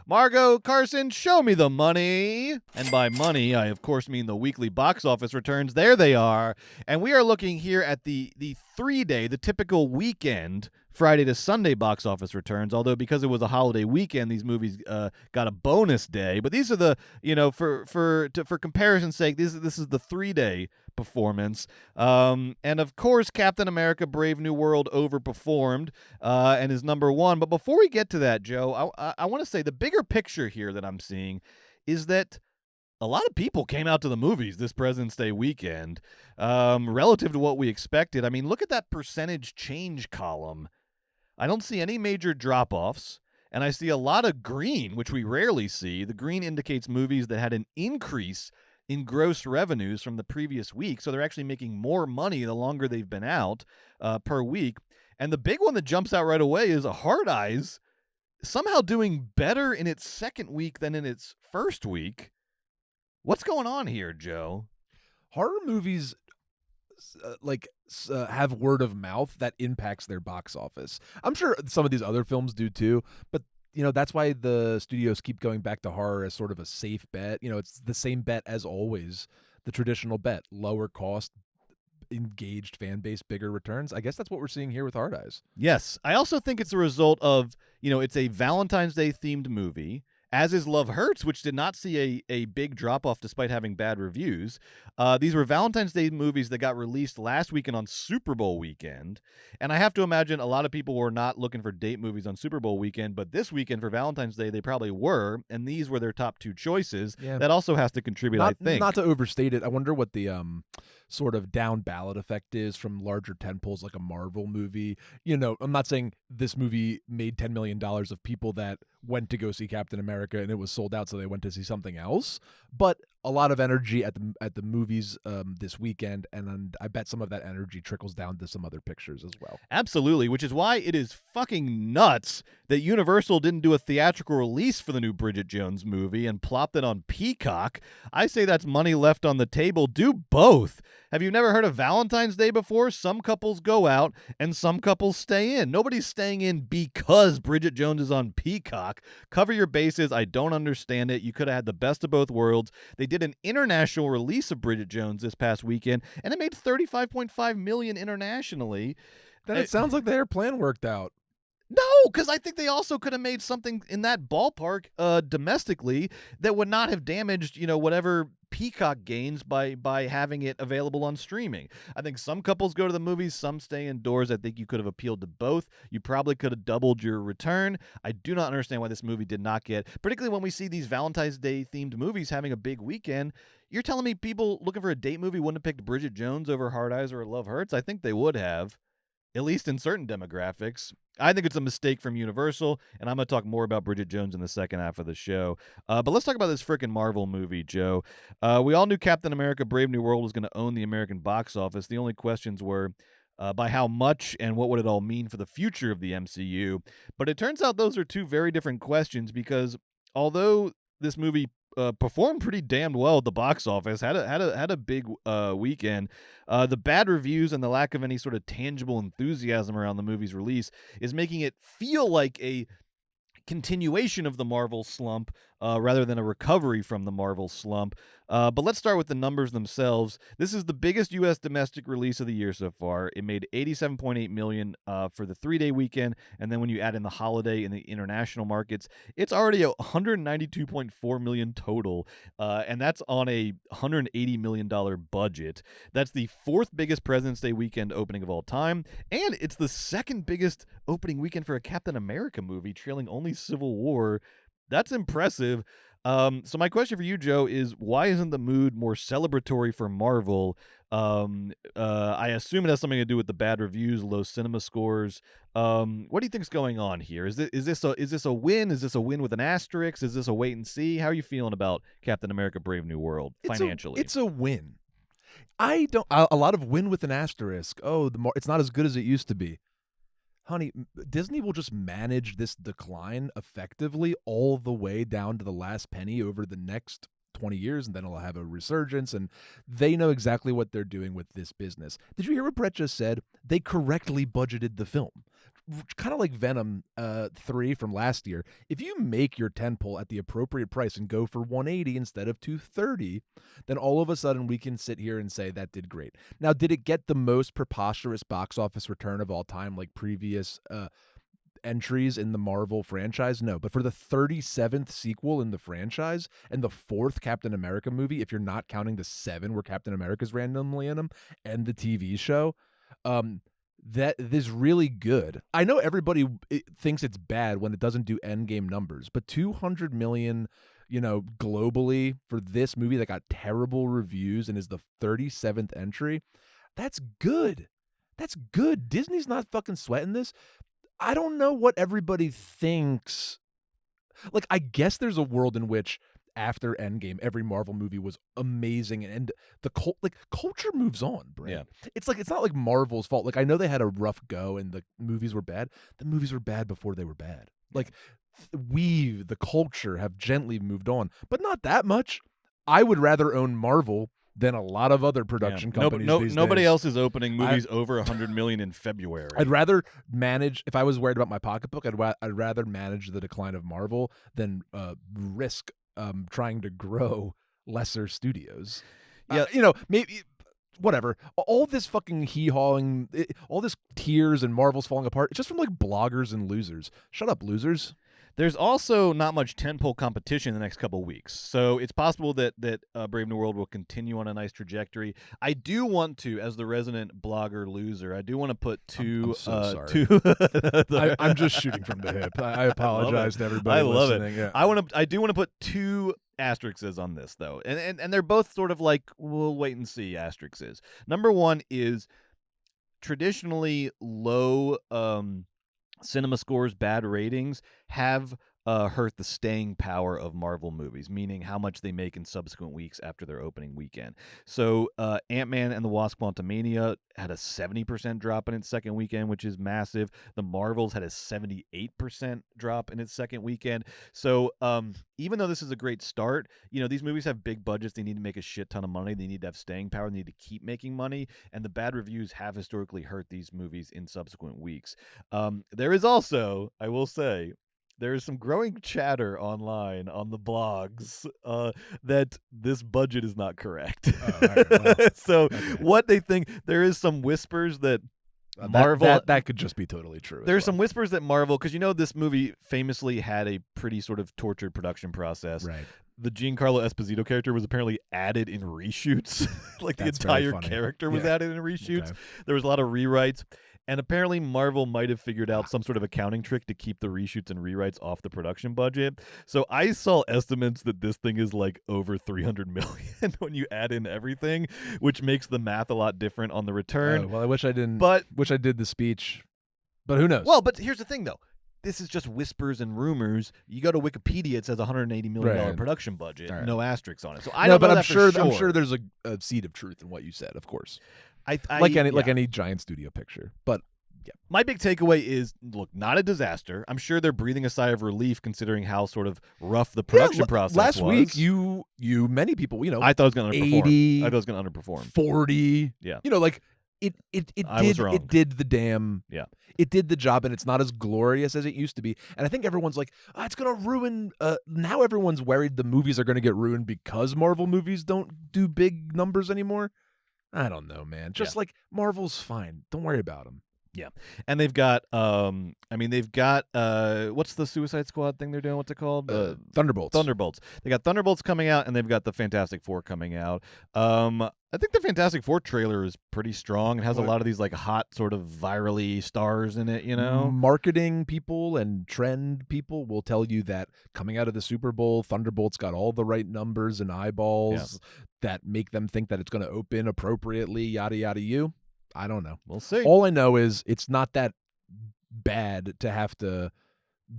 Margot, Carson, show me the money. And by money, I of course mean the weekly box office returns. There they are. And we are looking here at the 3-day, the typical weekend, Friday to Sunday box office returns, although because it was a holiday weekend, these movies got a bonus day. But these are the, for comparison's sake, this is the 3-day performance. And of course, Captain America Brave New World overperformed and is number one. But before we get to that, Joe, I want to say the bigger picture here that I'm seeing is that a lot of people came out to the movies this President's Day weekend relative to what we expected. I mean, look at that percentage change column. I don't see any major drop-offs, and I see a lot of green, which we rarely see. The green indicates movies that had an increase in gross revenues from the previous week, so they're actually making more money the longer they've been out per week. And the big one that jumps out right away is Hard Eyes somehow doing better in its second week than in its first week. What's going on here, Joe? Horror movies have word of mouth that impacts their box office. I'm sure some of these other films do too, but that's why the studios keep going back to horror as sort of a safe bet. It's the same bet as always, the traditional bet: lower cost, engaged fan base, bigger returns. I guess that's what we're seeing here with Hard Eyes. Yes. I also think it's a result of, it's a Valentine's Day themed movie, as is Love Hurts, which did not see a big drop-off despite having bad reviews. These were Valentine's Day movies that got released last weekend on Super Bowl weekend. And I have to imagine a lot of people were not looking for date movies on Super Bowl weekend, but this weekend for Valentine's Day, they probably were, and these were their top two choices. Yeah. That also has to contribute, I think. Not to overstate it, I wonder what the sort of down ballot effect is from larger tentpoles like a Marvel movie. I'm not saying this movie made $10 million of people that went to go see Captain America and it was sold out, so they went to see something else. But a lot of energy at the movies this weekend, and I bet some of that energy trickles down to some other pictures as well. Absolutely, which is why it is fucking nuts that Universal didn't do a theatrical release for the new Bridget Jones movie and plopped it on Peacock. I say that's money left on the table. Do both. Have you never heard of Valentine's Day before? Some couples go out and some couples stay in. Nobody's staying in because Bridget Jones is on Peacock. Cover your bases. I don't understand it. You could have had the best of both worlds. They did an international release of Bridget Jones this past weekend, and it made $35.5 million internationally. Then it sounds like their plan worked out. No, because I think they also could have made something in that ballpark domestically that would not have damaged, whatever Peacock gains by having it available on streaming. I think some couples go to the movies, some stay indoors. I think you could have appealed to both. You probably could have doubled your return. I do not understand why this movie did not get, particularly when we see these Valentine's Day themed movies having a big weekend. You're telling me people looking for a date movie wouldn't have picked Bridget Jones over Hard Eyes or Love Hurts? I think they would have, at least in certain demographics. I think it's a mistake from Universal, and I'm going to talk more about Bridget Jones in the second half of the show. But let's talk about this frickin' Marvel movie, Joe. We all knew Captain America Brave New World was going to own the American box office. The only questions were by how much and what would it all mean for the future of the MCU. But it turns out those are two very different questions, because although this movie performed pretty damn well at the box office, had a big weekend, the bad reviews and the lack of any sort of tangible enthusiasm around the movie's release is making it feel like a continuation of the Marvel slump rather than a recovery from the Marvel slump. But let's start with the numbers themselves. This is the biggest U.S. domestic release of the year so far. It made $87.8 million for the 3-day weekend, and then when you add in the holiday in the international markets, it's already $192.4 million total, and that's on a $180 million budget. That's the fourth biggest President's Day weekend opening of all time, and it's the second biggest opening weekend for a Captain America movie, trailing only Civil War. That's impressive. So my question for you, Joe, is why isn't the mood more celebratory for Marvel? I assume it has something to do with the bad reviews, low cinema scores. What do you think's going on here? Is this a win? Is this a win with an asterisk? Is this a wait and see? How are you feeling about Captain America: Brave New World financially? It's a win. A lot of win with an asterisk. Oh, it's not as good as it used to be. Honey, Disney will just manage this decline effectively all the way down to the last penny over the next 20 years, and then it'll have a resurgence, and they know exactly what they're doing with this business. Did you hear what Brett just said? They correctly budgeted the film. kind of like Venom 3 from last year. If you make your tentpole at the appropriate price and go for 180 instead of 230, then all of a sudden we can sit here and say that did great. Now, did it get the most preposterous box office return of all time, like previous entries in the Marvel franchise? No, but for the 37th sequel in the franchise and the 4th Captain America movie, if you're not counting the 7 where Captain America's randomly in them, and the TV show, that is really good. I know everybody thinks it's bad when it doesn't do endgame numbers, but 200 million, globally for this movie that got terrible reviews and is the 37th entry, that's good. That's good. Disney's not fucking sweating this. I don't know what everybody thinks. Like, I guess there's a world in which after Endgame, every Marvel movie was amazing, and the culture moves on, Brent. Yeah. It's not like Marvel's fault. Like, I know they had a rough go and the movies were bad. The movies were bad before they were bad. Like, we, the culture, have gently moved on, but not that much. I would rather own Marvel than a lot of other production companies these nobody days. else is opening movies over 100 million in February. I'd rather manage, if I was worried about my pocketbook, I'd rather manage the decline of Marvel than risk trying to grow lesser studios. Yeah, maybe whatever. All this fucking hee-hawing, all this tears and Marvel's falling apart, it's just from like bloggers and losers. Shut up, losers. There's also not much tentpole competition in the next couple of weeks, so it's possible that Brave New World will continue on a nice trajectory. I do want to, as the resident blogger loser, I do want to put two. I'm so sorry. Two. I'm just shooting from the hip. I apologize to everybody. I love it. Yeah. I do want to put two asterisks on this though, and they're both sort of like we'll wait and see asterisks. Number one is traditionally low cinema scores, bad ratings have hurt the staying power of Marvel movies, meaning how much they make in subsequent weeks after their opening weekend. So Ant-Man and the Wasp: Quantumania had a 70% drop in its second weekend, which is massive. The Marvels had a 78% drop in its second weekend. So even though this is a great start, these movies have big budgets. They need to make a shit ton of money. They need to have staying power. They need to keep making money. And the bad reviews have historically hurt these movies in subsequent weeks. There is also, I will say, there is some growing chatter online on the blogs that this budget is not correct. So what they think, there is some whispers that Marvel that could just be totally true. There's some whispers that Marvel, because this movie famously had a pretty sort of tortured production process. Right. The Giancarlo Esposito character was apparently added in reshoots. Like That's the entire very funny. character was added in reshoots. Okay. There was a lot of rewrites. And apparently Marvel might have figured out some sort of accounting trick to keep the reshoots and rewrites off the production budget. So I saw estimates that this thing is like over 300 million when you add in everything, which makes the math a lot different on the return. Well, I wish I didn't. But wish I did the speech. But who knows? Well, but here's the thing, though. This is just whispers and rumors. You go to Wikipedia; it says $180 million production budget, no asterisks on it. So I don't know but that I'm sure there's a seed of truth in what you said. Of course, like any giant studio picture. But yeah, my big takeaway is: look, not a disaster. I'm sure they're breathing a sigh of relief considering how sort of rough the production process last was. week, many people, I thought it was going to underperform. 80, I thought it was going to underperform. 40. Yeah, It did the damn. Yeah. It did the job, and it's not as glorious as it used to be. And I think everyone's like, it's going to ruin. Now everyone's worried the movies are going to get ruined because Marvel movies don't do big numbers anymore. I don't know, man. Just like Marvel's fine. Don't worry about them. Yeah. And they've got what's the Suicide Squad thing they're doing? What's it called? Thunderbolts. They got Thunderbolts coming out, and they've got the Fantastic Four coming out. I think the Fantastic Four trailer is pretty strong. It has a lot of these like hot sort of virally stars in it, Marketing people and trend people will tell you that coming out of the Super Bowl, Thunderbolts got all the right numbers and eyeballs that make them think that it's going to open appropriately, yada, yada, you. I don't know. We'll see. All I know is it's not that bad to have to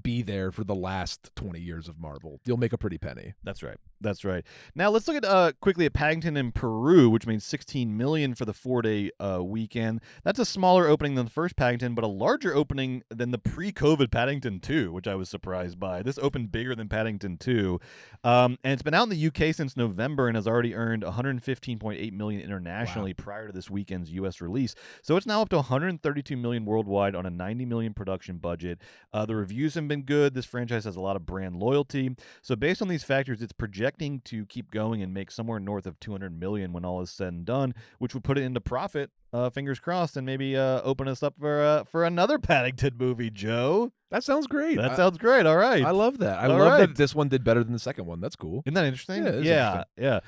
be there for the last 20 years of Marvel. You'll make a pretty penny. That's right. That's right. Now let's look at quickly at Paddington in Peru, which made $16 million for the 4-day weekend. That's a smaller opening than the first Paddington, but a larger opening than the pre-COVID Paddington 2, which I was surprised by. This opened bigger than Paddington 2, and it's been out in the UK since November and has already earned $115.8 million internationally prior to this weekend's US release. So it's now up to $132 million worldwide on a $90 million production budget. The reviews have been good. This franchise has a lot of brand loyalty. So based on these factors, it's projecting to keep going and make somewhere north of $200 million when all is said and done, which would put it into profit. Fingers crossed, and maybe open us up for another Paddington movie, Joe. That sounds great. That sounds great. All right. I love that. I love that this one did better than the second one. That's cool. Isn't that interesting? Yeah, it is interesting. Yeah.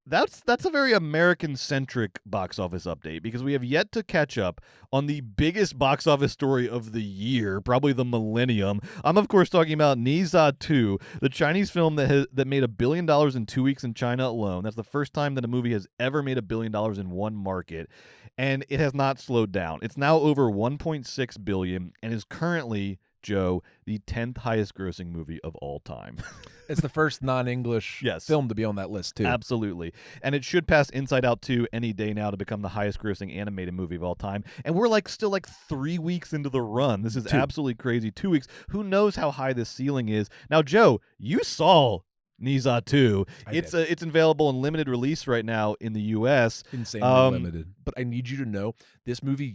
That's a very American-centric box office update because we have yet to catch up on the biggest box office story of the year, probably the millennium. I'm, of course, talking about Ni 2, the Chinese film that made $1 billion in 2 weeks in China alone. That's the first time that a movie has ever made $1 billion in one market, and it has not slowed down. It's now over $1.6 billion and is currently, Joe, the 10th highest grossing movie of all time. It's the first non-English film to be on that list, too. Absolutely. And it should pass Inside Out 2 any day now to become the highest grossing animated movie of all time. And we're still 3 weeks into the run. This is absolutely crazy. 2 weks. Who knows how high this ceiling is? Now, Joe, you saw Ni 2. It's available in limited release right now in the U.S. Insanely limited. But I need you to know, this movie,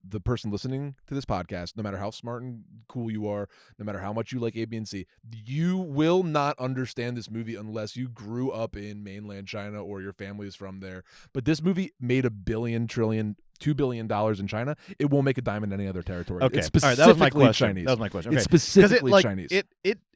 the person listening to this podcast, no matter how smart and cool you are, no matter how much you like A, B, and C, you will not understand this movie unless you grew up in mainland China or your family is from there. But this movie made $1 billion, trillion, $2 billion in China. It won't make a dime in any other territory. Okay. It's specifically that was my question. Chinese. That was my question. Okay. It's specifically Chinese.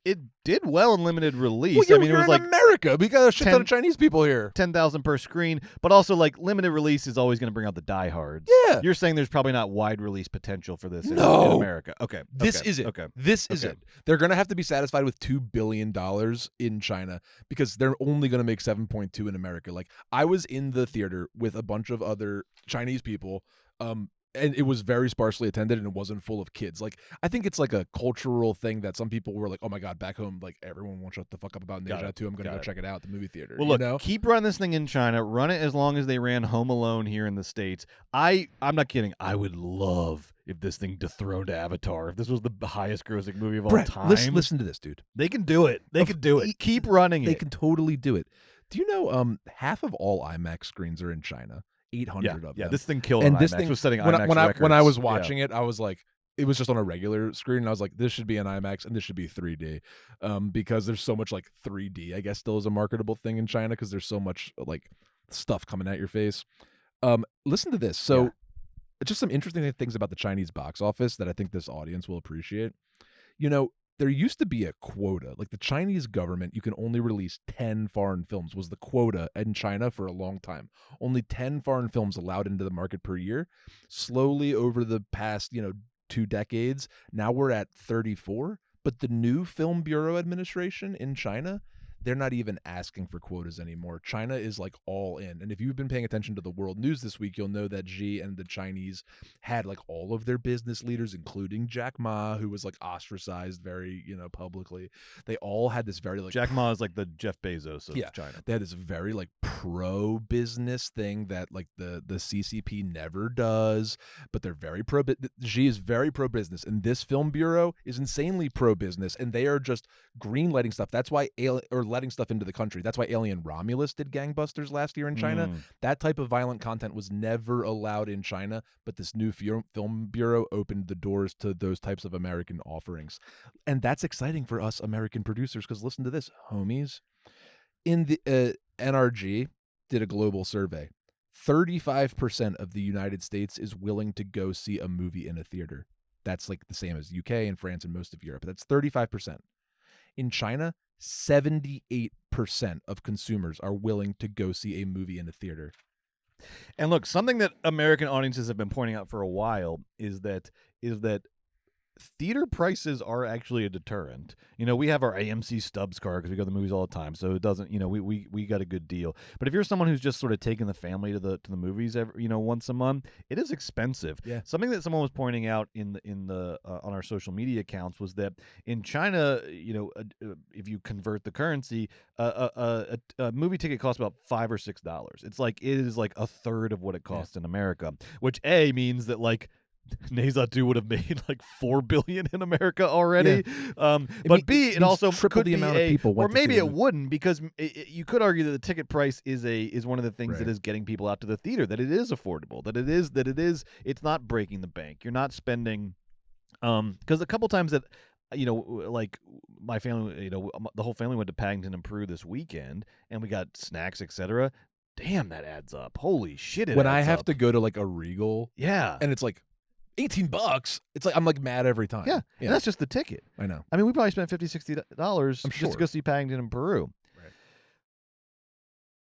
It did well in limited release. Well, I mean, you're it was in America. We got a shit ton of Chinese people here. 10,000 per screen, but also limited release is always going to bring out the diehards. Yeah. You're saying there's probably not wide release potential for this in America. Okay. This is it. Okay. This is it. They're going to have to be satisfied with $2 billion in China because they're only going to make 7.2 in America. I was in the theater with a bunch of other Chinese people, and it was very sparsely attended and it wasn't full of kids. I think it's a cultural thing that some people were oh my God, back home, everyone won't shut the fuck up about Ni 2. I'm going to go check it out at the movie theater. Well, look, keep running this thing in China. Run it as long as they ran Home Alone here in the States. I'm not kidding. I would love if this thing dethroned Avatar. If this was the highest grossing movie of all time. Listen to this, dude. They can do it. They can do it. Keep running it. They can totally do it. Do you know half of all IMAX screens are in China? 800 of them. Yeah, this thing killed and on this IMAX. thing Was setting when IMAX records. when I was watching it, I was it was just on a regular screen, and I was this should be an IMAX and this should be 3D, because there's so much 3D. I guess still is a marketable thing in China because there's so much stuff coming at your face. Listen to this. So, just some interesting things about the Chinese box office that I think this audience will appreciate. There used to be a quota. The Chinese government, you can only release 10 foreign films, was the quota in China for a long time. Only 10 foreign films allowed into the market per year. Slowly over the past, 2 decades, now we're at 34. But the new Film Bureau administration in China, they're not even asking for quotas anymore. China is all in. And if you've been paying attention to the world news this week, you'll know that Xi and the Chinese had all of their business leaders, including Jack Ma, who was ostracized very, publicly. They all had this very Jack Ma is the Jeff Bezos of China. They had this very pro-business thing that the CCP never does, but they're very pro. Xi is very pro-business, and this Film Bureau is insanely pro-business, and they are just green lighting stuff. That's why letting stuff into the country. That's why Alien Romulus did gangbusters last year in China. That type of violent content was never allowed in China, but this new Film Bureau opened the doors to those types of American offerings. And that's exciting for us American producers because listen to this, homies. In the NRG did a global survey. 35% of the United States is willing to go see a movie in a theater. That's the same as UK and France and most of Europe. That's 35%. In China, 78% of consumers are willing to go see a movie in a theater. And look, something that American audiences have been pointing out for a while is that theater prices are actually a deterrent. We have our AMC Stubs card because we go to the movies all the time, so it doesn't. We got a good deal. But if you're someone who's just sort of taking the family to the movies once a month, it is expensive. Yeah. Something that someone was pointing out in the on our social media accounts was that in China, if you convert the currency, a movie ticket costs about $5 or $6. It is like a third of what it costs in America, which means that Neza 2 would have made like $4 billion in America already. But B, it also triple could the be amount of people went or to see maybe the it movie. wouldn't, because you could argue that the ticket price is one of the things that is getting people out to the theater, that it is affordable, that it's not breaking the bank. You're not spending, because a couple times that like my family, the whole family went to Paddington in Peru this weekend, and we got snacks, etc. Damn, that adds up. Holy shit, When I adds have up. to go to like a Regal, Yeah, and it's like $18, it's like I'm like mad every time. yeah, and that's just the ticket. I know. I mean, we probably spent $50, $60 I'm just to sure. go see Paddington in Peru.